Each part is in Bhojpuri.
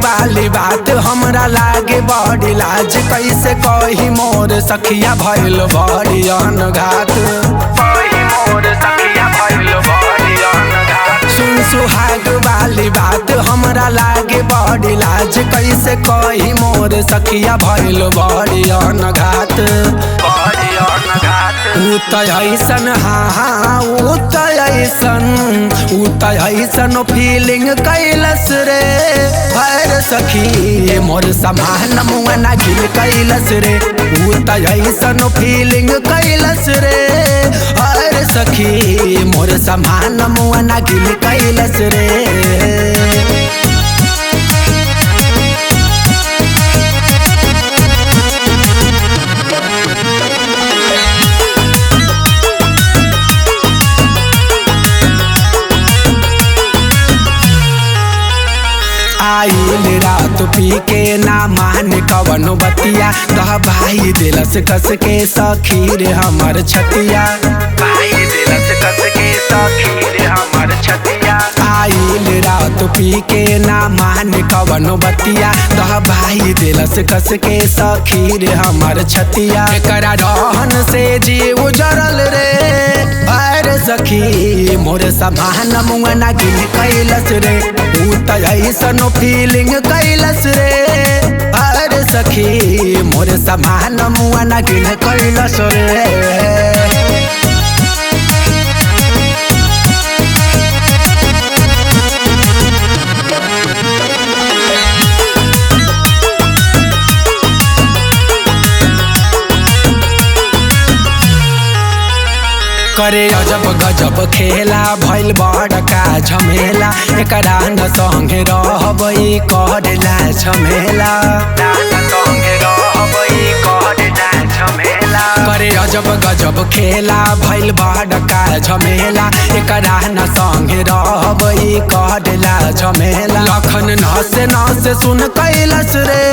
वाली बात हमरा लागे बड़ी लाज, कैसे कही मोर सखिया भइल बड़ी अनघात। सुन सुहाग वाली बात हमरा लागे बड़ी लाज, कैसे कही मोर सखिया भइल बड़ी अनघात। ऊ त ऐसन हाँ ऊ त ऐसन फीलिंग कैलस रे भैर सखी मोर समान मुआ ना गिल कैलस रे। ऊ त ऐसन फीलिंग कैलस रे भैर सखी मोर समान मुआ ना गिल कैलस रे। आइल रात पी के ना मान कवनो बतिया, दह भाई दिलस कस के सखी रे हमर छतिया। भाई दिलस कस के सखी रे हमर छतिया। आइल रात पी के ना मान कवनो बतिया, दह भाई दिलस कस के सखी रे हमर छतिया। एकरा रहन से जीव उजरल रे भैर सखी मोर समान मुआ ना गिल कैलस रे। ऊ त ऐसन फीलिंग कैलस रे भैर सखी मोर समान मुआ ना गिल कैलस रे। करे अजब गजब खेला भइल बड़का झमेला, एकरा न संगे रहबै करेला झमेला। करे अजब गजब खेला भइल बड़का झमेला, एकरा न संगे रहबै करेला झमेला। लखन नसे नसे सुन कैलस रे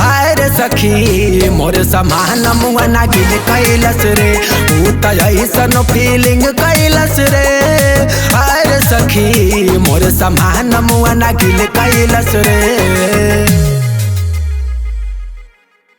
आय रे सखी मोर समान मुआ ना गिल कैलस रे। ऊ त ऐसन फीलिंग कैलस रे आय रे सखी मोर समान मुआ ना गिल कैलस रे।